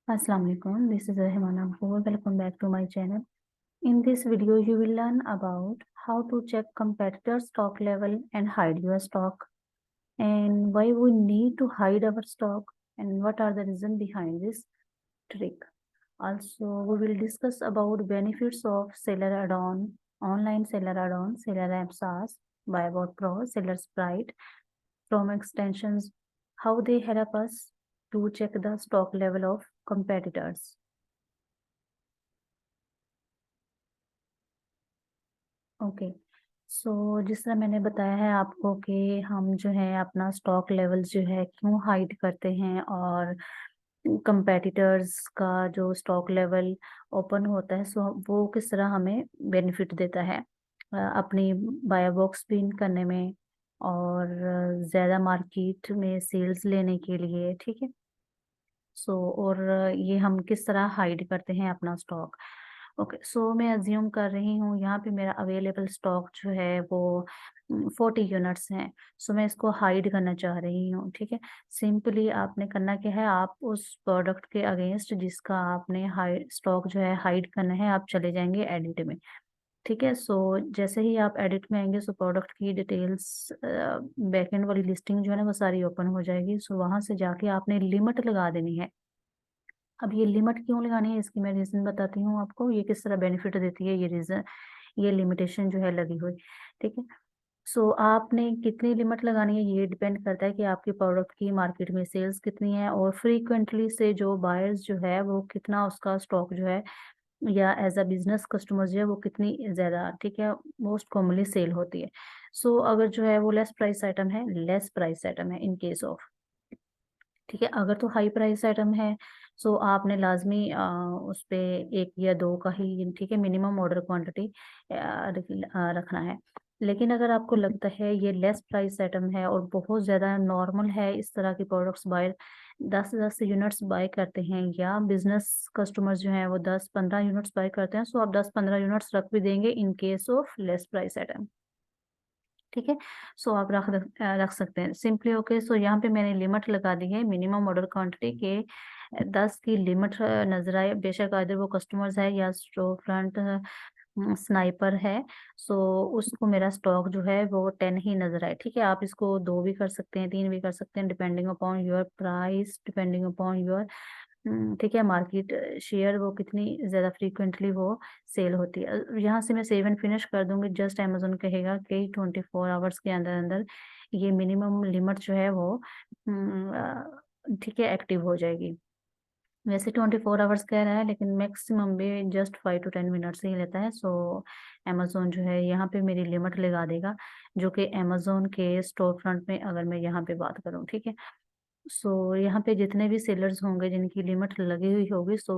Assalamu alaikum. This is Rahimana Ghoor. Welcome back to my channel. In this video, you will learn about how to check competitor stock level and hide your stock, and why we need to hide our stock, and what are the reasons behind this trick. Also, we will discuss about benefits of seller add-on, online seller add-on, seller app SaaS, Buybot Pro, Seller Sprite, Chrome extensions, how they help us to check the stock level of competitors. Okay, so जिस तरह मैंने बताया है आपको कि हम जो है अपना स्टॉक लेवल्स जो है क्यों हाइड करते हैं, और कंपेटिटर्स का जो स्टॉक लेवल ओपन होता है सो वो किस तरह हमें बेनिफिट देता है अपनी बाय बॉक्स पिन करने में, और ज़्यादा मार्केट में सेल्स लेने के लिए। ठीक है, सो और ये हम किस तरह हाइड करते हैं अपना स्टॉक। ओके, सो मैं अज्यूम कर रही हूँ यहाँ पे मेरा अवेलेबल स्टॉक जो है वो 40 यूनिट्स हैं। सो मैं इसको हाइड करना चाह रही हूँ। ठीक है, सिंपली आपने करना क्या है, आप उस प्रोडक्ट के अगेंस्ट जिसका आपने हाई स्टॉक जो है हाइड करना है, आप चले जाएंगे एडिट में। ठीक है, सो जैसे ही आप एडिट में आएंगे सो प्रोडक्ट की डिटेल्स बैकएंड वाली लिस्टिंग जो है ना वो सारी ओपन हो जाएगी। सो वहां से जाके आपने लिमिट लगा देनी है। अब ये लिमिट क्यों लगानी है इसकी मैं रीज़न बताती हूँ आपको, ये किस तरह बेनिफिट देती है ये रीज़न, ये लिमिटेशन जो है लगी हुई। ठीक है, सो आपने कितनी लिमिट लगानी है ये डिपेंड करता है कि आपके प्रोडक्ट की मार्केट में सेल्स कितनी है, और फ्रीक्वेंटली से जो बायर्स जो है वो कितना उसका स्टॉक जो है, या एज अ बिजनेस कस्टमर जो है वो कितनी ज़्यादा, ठीक है, मोस्ट कॉमनली सेल होती है। सो अगर जो है वो लेस प्राइस आइटम है, लेस प्राइस आइटम है इन केस ऑफ, ठीक है, अगर तो हाई प्राइस आइटम है सो आपने लाजमी उस पे एक या दो का ही, ठीक है, मिनिमम ऑर्डर क्वांटिटी रखना है। लेकिन अगर आपको लगता है ये लेस प्राइस आइटम है और बहुत ज़्यादा नॉर्मल है, इस तरह की प्रोडक्ट्स बाय 10-10 यूनिट्स बाय करते हैं, या बिजनेस कस्टमर्स जो हैं वो 10-15 यूनिट्स बाय करते हैं, सो आप 10-15 यूनिट्स रख भी देंगे in case of less price item. ठीक है, सो आप रख सकते हैं सिंपली। ओके, सो यहाँ पे मैंने लिमिट लगा दी है मिनिमम ऑर्डर क्वांटिटी के 10 की लिमिट नजर आए, बेशक अदर वो कस्टमर्स है या स्टोर फ्रंट स्नाइपर है, सो उसको मेरा स्टॉक जो है वो 10 ही नजर आए। ठीक है, आप इसको 2 भी कर सकते हैं, 3 भी कर सकते हैं, depending upon your price, depending upon your, ठीक है, मार्केट शेयर, वो कितनी ज़्यादा फ्रीक्वेंटली वो सेल होती है। यहाँ से मैं सेव एंड फिनिश कर दूंगी, जस्ट अमेजोन कहेगा कि 24 आवर्स के अंदर अंदर ये मिनिमम लिमिट जो है वो ठीक है एक्टिव हो जाएगी। वैसे 24 आवर्स कह रहा है लेकिन मैक्सिमम भी जस्ट 5 to 10 मिनट्स ही लेता है। सो अमेजोन जो है यहाँ पे मेरी लिमिट लगा देगा, जो कि अमेजोन के स्टोर फ्रंट में अगर मैं यहाँ पे बात करूँ। ठीक है, सो यहाँ पे जितने भी सेलर्स होंगे जिनकी लिमिट लगी हुई होगी सो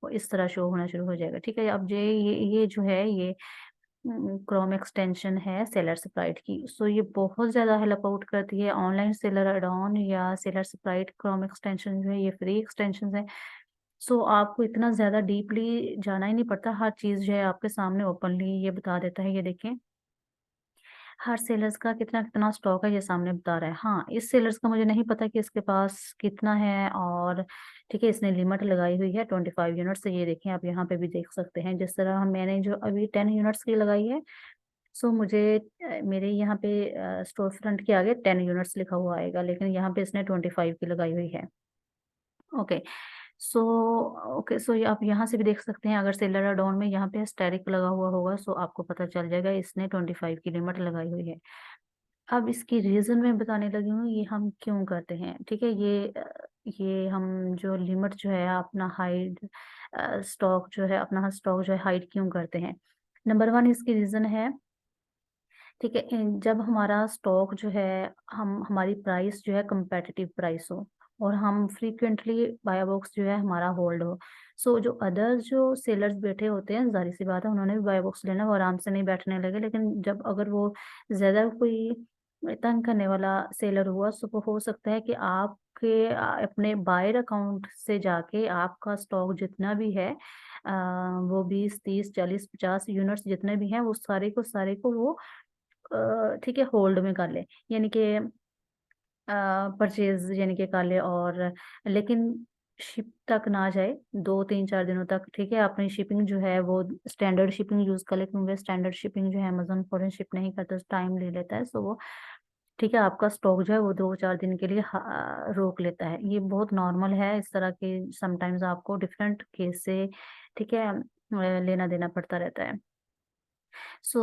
वो इस तरह शो होना शुरू हो जाएगा। ठीक है, अब ये जो है ये क्रोम एक्सटेंशन है सेलर स्प्राइट की, सो ये बहुत ज़्यादा हेल्प आउट करती है। ऑनलाइन सेलर एड ऑन या सेलर स्प्राइट क्रोम एक्सटेंशन जो है ये फ्री एक्सटेंशन है। सो आपको इतना ज़्यादा डीपली जाना ही नहीं पड़ता, हर चीज़ जो है आपके सामने ओपनली ये बता देता है। ये देखें, हर सेलर्स का कितना कितना स्टॉक है ये सामने बता रहा है। हाँ, इस सेलर्स का मुझे नहीं पता कि इसके पास कितना है, और ठीक है इसने लिमिट लगाई हुई है 25 यूनिट्स से। ये देखें, आप यहाँ पे भी देख सकते हैं जिस तरह मैंने जो अभी 10 यूनिट्स की लगाई है, सो मुझे मेरे यहाँ पे स्टोर फ्रंट के आगे 10 यूनिट्स लिखा हुआ आएगा, लेकिन यहाँ पे इसने 25 की लगाई हुई है। ओके, सो ओके, सो ये आप यहाँ से भी देख सकते हैं, अगर सेलर डाउन में यहाँ पे स्टेरिक लगा हुआ होगा सो आपको पता चल जाएगा इसने 25 की लिमिट लगाई हुई है। अब इसकी रीज़न मैं बताने लगी हूँ ये हम क्यों करते हैं। ठीक है, ये हम जो लिमिट जो है अपना हाइड स्टॉक जो है, अपना स्टॉक जो है हाइड क्यों करते हैं। नंबर 1 इसकी रीज़न है, ठीक है, जब हमारा स्टॉक जो है, हम हमारी प्राइस जो है कंपेटिटिव प्राइस हो, और हम फ्रीक्वेंटली बाय बॉक्स जो है हमारा होल्ड हो। सो जो अदर्स जो सेलर्स बैठे होते हैं, जाहिर सी बात है उन्होंने भी बाय बॉक्स लेना, वो आराम से नहीं बैठने लगे। लेकिन जब अगर वो ज़्यादा कोई तंग करने वाला सेलर हुआ सो वो हो सकता है कि आपके अपने बायर अकाउंट से जाके आपका स्टॉक जितना भी है वो 20, 30, 40, 50 यूनिट्स जितने भी हैं वो सारे को वो ठीक है होल्ड में कर ले, यानी कि परचेज यानी कि कर ले। और लेकिन शिप तक ना जाए 2-3-4 दिनों तक, ठीक है? अपनी शिपिंग जो है वो स्टैंडर्ड शिपिंग यूज़ कर ले, क्योंकि स्टैंडर्ड शिपिंग जो है अमेज़न फॉरेन शिप नहीं करता, टाइम ले लेता है। सो वो ठीक है, आपका स्टॉक जो है वो 2-4 दिन के लिए रोक लेता है। ये बहुत नॉर्मल है, इस तरह के समटाइम्स आपको डिफरेंट केस से, ठीक है, लेना-देना पड़ता रहता है। सो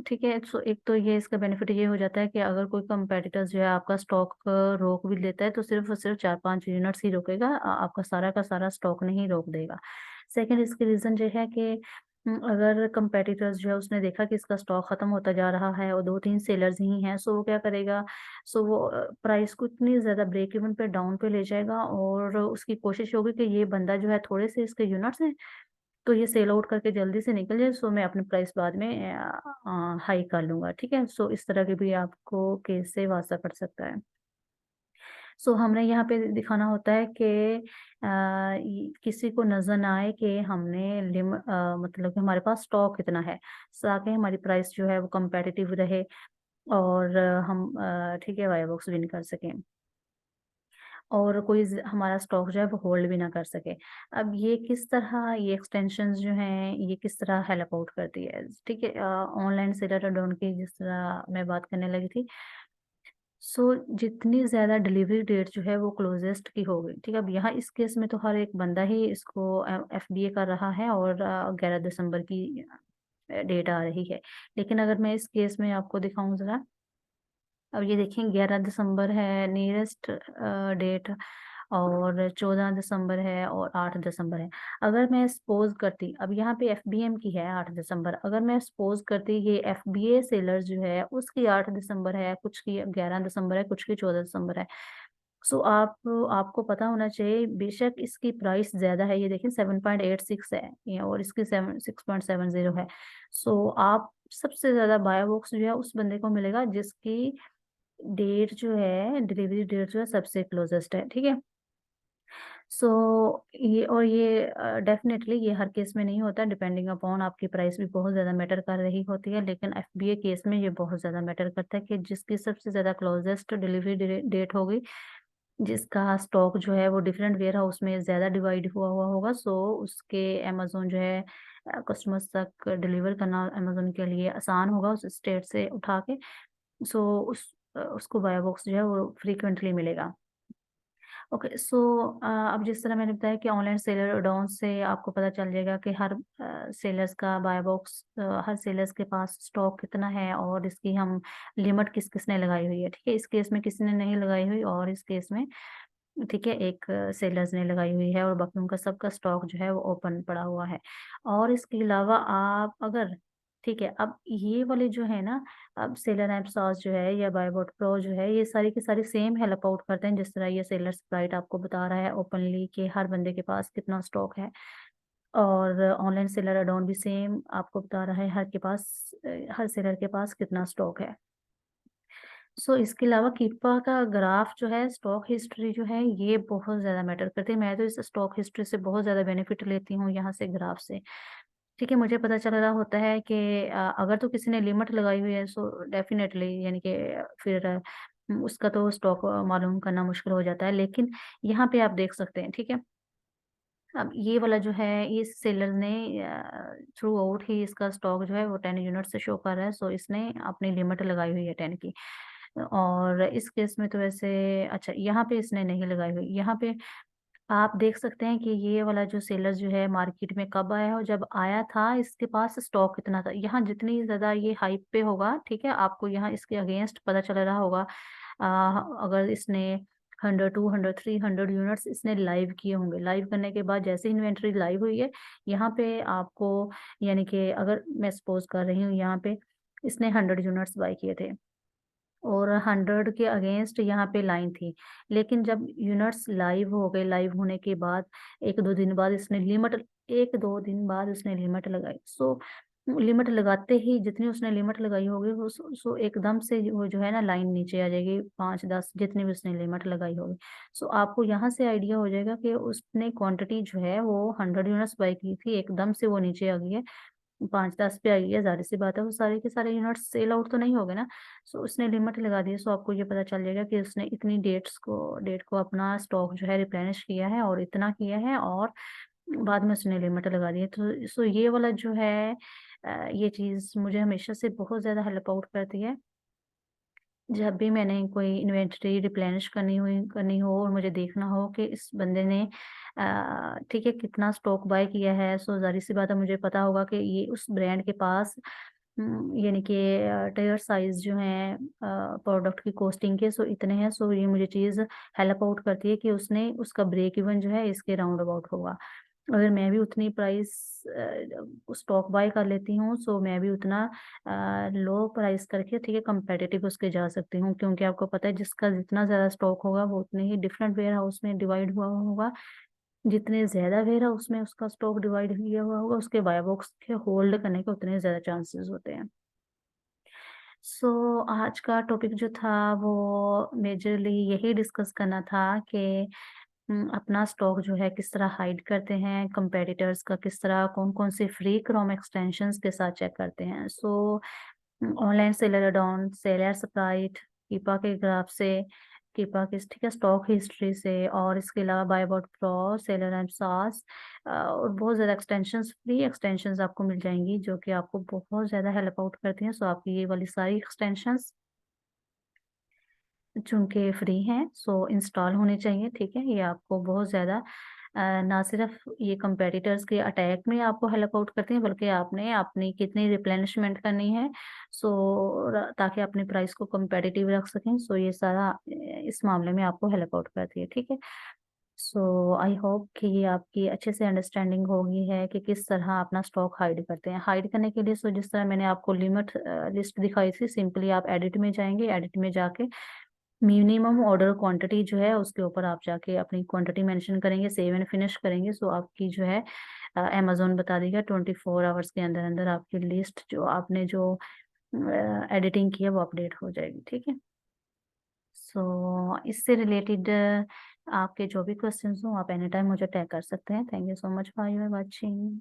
ठीक है, सो एक तो ये इसका बेनिफिट ये हो जाता है कि अगर कोई कंपैटिटर्स जो है आपका स्टॉक रोक भी लेता है तो सिर्फ़ और सिर्फ़ 4-5 यूनिट्स ही रोकेगा, आपका सारा का सारा स्टॉक नहीं रोक देगा। सेकंड इसकी रीज़न ये है कि अगर कंपैटिटर्स जो है उसने देखा कि इसका स्टॉक खत्म होता जा रहा है और 2-3 सेलर्स ही हैं, सो वो क्या करेगा, सो वो प्राइस को इतनी ज़्यादा ब्रेक इवन पे डाउन पे ले जाएगा और उसकी कोशिश होगी कि ये बंदा जो है थोड़े से इसके यूनिट्स हैं, तो ये सेल आउट करके जल्दी से निकल जाए, सो मैं अपनी प्राइस बाद में हाई कर लूँगा, ठीक है? सो इस तरह के भी आपको केस से वास्ता पड़ सकता है। सो हमने यहाँ पे दिखाना होता है कि किसी को नज़र ना आए कि हमने मतलब कि हमारे पास स्टॉक कितना है, ताकि हमारी प्राइस जो है वो कम्पेटिटिव रहे और हम ठीक है, बाय बॉक्स विन कर सकें। और कोई हमारा स्टॉक जो है वो होल्ड भी ना कर सके। अब ये किस तरह ये एक्सटेंशंस जो हैं ये किस तरह हेल्प आउट करती है, ठीक है? ऑनलाइन सेलर ऐड ऑन की जिस तरह मैं बात करने लगी थी, सो जितनी ज़्यादा डिलीवरी डेट जो है वो क्लोज़ेस्ट की होगी, ठीक है? अब यहाँ इस केस में तो हर एक बंदा ही इसको एफबीए कर रहा है और 11 दिसंबर की डेट आ रही है। लेकिन अगर मैं इस केस में आपको दिखाऊँ ज़रा, अब ये देखिए 11 दिसंबर है नियरेस्ट डेट और 14 दिसंबर है और 8 दिसंबर है। अगर मैं सपोज़ करती, अब यहाँ पे एफबीएम की है 8 दिसंबर, अगर मैं सपोज़ करती ये एफबीए सेलर जो है उसकी 8 दिसंबर है, कुछ की 11 दिसंबर है, कुछ की 14 दिसंबर है। सो आपको पता होना चाहिए बेशक इसकी प्राइस ज़्यादा है, ये देखिए 7.86 है ये और इसकी 6.70 है। सो आप सबसे ज़्यादा बाय बॉक्स जो है उस बंदे को मिलेगा जिसकी डेट जो है डिलीवरी डेट जो है सबसे क्लोज़ेस्ट है, ठीक है? सो ये डेफ़िनेटली ये हर केस में नहीं होता, डिपेंडिंग अपॉन आपकी प्राइस भी बहुत ज़्यादा मैटर कर रही होती है, लेकिन एफबीए केस में ये बहुत ज़्यादा मैटर करता है कि जिसकी सबसे ज़्यादा क्लोज़ेस्ट डिलीवरी डेट होगी, जिसका स्टॉक जो है वो डिफरेंट वेयरहाउस में ज़्यादा डिवाइड हुआ हुआ होगा, सो उसके अमेज़न जो है कस्टमर्स तक डिलीवर करना अमेज़न के लिए आसान होगा उस स्टेट से उठा के। सो उसको बायो बॉक्स जो है वो फ्रीक्वेंटली मिलेगा। ओके, सो अब जिस तरह मैंने बताया कि ऑनलाइन सेलर अडाउन से आपको पता चल जाएगा कि हर सेलर्स का बाय बॉक्स हर सेलर्स के पास स्टॉक कितना है और इसकी हम लिमिट किस-किस ने लगाई हुई है, ठीक है? इस केस में किसी ने नहीं लगाई हुई और इस केस में ठीक है, एक सेलर्स ने लगाई हुई है और बाकी उनका सबका स्टॉक जो है वो ओपन पड़ा हुआ है। और इसके अलावा आप अगर ठीक है, अब ये वाले जो है ना, अब सेलर ऐप सॉस जो है या बायबॉट प्रो जो है, ये सारी की सारी सेम हेल्प आउट करते हैं, जिस तरह ये सेलर स्प्राइट आपको बता रहा है ओपनली कि हर बंदे के पास कितना स्टॉक है। और ऑनलाइन सेलर ऐड ऑन भी सेम आपको बता रहा है हर सेलर के पास कितना स्टॉक है। सो इसके अलावा कीपा का ग्राफ जो है, स्टॉक हिस्ट्री जो है, ये बहुत ज़्यादा मैटर करती है। मैं तो इस स्टॉक हिस्ट्री से बहुत ज़्यादा बेनिफिट लेती हूँ यहाँ से, ग्राफ से। ठीक है, मुझे पता चल रहा होता है कि अगर तो किसी ने लिमिट लगाई हुई है सो डेफ़िनेटली यानी कि फिर उसका तो स्टॉक मालूम करना मुश्किल हो जाता है। लेकिन यहाँ पे आप देख सकते हैं, ठीक है? अब ये वाला जो है, इस सेलर ने थ्रू आउट ही इसका स्टॉक जो है वो 10 यूनिट से शो कर रहा है, सो इसने अपनी लिमिट लगाई हुई है 10 की। और इस केस में तो वैसे अच्छा, यहाँ पे इसने नहीं लगाई हुई। यहाँ पे आप देख सकते हैं कि ये वाला जो सेलर जो है मार्केट में कब आया और जब आया था इसके पास स्टॉक कितना था। यहाँ जितनी ज़्यादा ये हाइप पे होगा, ठीक है? आपको यहाँ इसके अगेंस्ट पता चल रहा होगा अगर इसने 100, 200, 300 यूनिट्स इसने लाइव किए होंगे। लाइव करने के बाद जैसे ही इन्वेंटरी लाइव हुई है, यहाँ पे आपको यानी कि अगर मैं सपोज़ कर रही हूँ यहाँ पे इसने 100 यूनिट्स बाय किए थे। और 100 के अगेंस्ट यहाँ पे लाइन थी। लेकिन जब यूनिट्स लाइव हो गए, लाइव होने के बाद 1-2 दिन बाद इसने लिमिट 1-2 दिन बाद उसने लिमिट लगाई। सो लिमिट लगाते ही जितनी उसने लिमिट लगाई होगी वो सो एकदम से वो जो है ना लाइन नीचे आ जाएगी, 5-10 जितनी भी उसने लिमिट लगाई होगी। सो आपको यहाँ से आइडिया हो जाएगा कि उसने क्वांटिटी जो है वो 100 यूनिट्स बाय की थी, एकदम से वो नीचे आ गई है। 5-10 पे आई है, ज़ाहिर-सी बात है वो सारे के सारे यूनिट्स सेल आउट तो नहीं हो गए ना। सो उसने लिमिट लगा दी है, सो आपको ये पता चल जाएगा कि उसने इतनी डेट को अपना स्टॉक जो है रिप्लेनिश किया है और इतना किया है और बाद में उसने लिमिट लगा दी है। तो सो ये वाला जो है ये चीज़ मुझे हमेशा से बहुत ज़्यादा हेल्प आउट करती है। जब भी मैंने कोई इन्वेंटरी रिप्लेनिश करनी हो और मुझे देखना हो कि इस बंदे ने ठीक है कितना स्टॉक बाय किया है, सो ज़ाहिर-सी बात है मुझे पता होगा कि ये उस ब्रांड के पास यानी कि टायर साइज़ जो हैं प्रोडक्ट की कॉस्टिंग के सो इतने हैं, सो ये मुझे चीज़ हेल्प आउट करती है कि उसने उसका ब्रेक इवन जो है इसके राउंड अबाउट होगा। अगर मैं भी उतनी प्राइस स्टॉक बाय कर लेती हूँ, सो मैं भी उतना लो प्राइस करके ठीक है कम्पेटिटिव उसके जा सकती हूँ, क्योंकि आपको पता है जिसका जितना ज़्यादा स्टॉक होगा वो उतने ही डिफरेंट वेयर हाउस में डिवाइड हुआ होगा। जितने ज़्यादा वेयर हाउस में उसका स्टॉक डिवाइड किया हुआ होगा, उसके बाय बॉक्स के होल्ड करने के उतने ज़्यादा चांसेस होते हैं। सो आज का टॉपिक जो था वो मेजरली यही डिस्कस करना था कि अपना स्टॉक जो है किस तरह हाइड करते हैं, कंपेटिटर्स का किस तरह कौन-कौन से फ्री क्रोम एक्सटेंशंस के साथ चेक करते हैं। So online seller add on, seller sprite, Keepa के ग्राफ से, कीपा की ठीक है स्टॉक हिस्ट्री से और इसके अलावा by about pro, seller and सास और बहुत ज़्यादा एक्सटेंशंस फ्री एक्सटेंशंस आपको मिल जाएँगी जो कि आपको बहुत ज़्यादा हेल्प आउट करती हैं। सो आपकी ये वाली सारी एक्सटेंशंस चूँकि फ्री हैं, सो इंस्टॉल होने चाहिए, ठीक है? ये आपको बहुत ज़्यादा ना सिर्फ़ ये कंपेटिटर्स के अटैक में आपको हेल्प आउट करती हैं, बल्कि आपने अपनी कितनी रिप्लेनिशमेंट करनी है, सो र ताकि अपनी प्राइस को कंपेटिटिव रख सकें, सो ये सारा इस मामले में आपको हेल्प आउट करती है, ठीक है? सो आई होप कि ये आपकी अच्छे से अंडरस्टैंडिंग हो गई है कि किस तरह अपना स्टॉक हाइड करते हैं। हाइड करने के लिए सो जिस तरह मैंने आपको लिमिट लिस्ट दिखाई थी, सिंपली आप एडिट में जाएँगे, एडिट में जाके मिनिमम ऑर्डर क्वांटिटी जो है उसके ऊपर आप जाके अपनी क्वांटिटी मेंशन करेंगे, सेव एंड फिनिश करेंगे, सो आपकी जो है अमेज़न बता देगा 24 आवर्स के अंदर-अंदर आपकी लिस्ट जो आपने जो एडिटिंग की है वो अपडेट हो जाएगी, ठीक है? सो इससे रिलेटेड आपके जो भी क्वेश्चन्स हों आप एनी टाइम मुझे टैग कर सकते हैं। Thank you so much for your watching.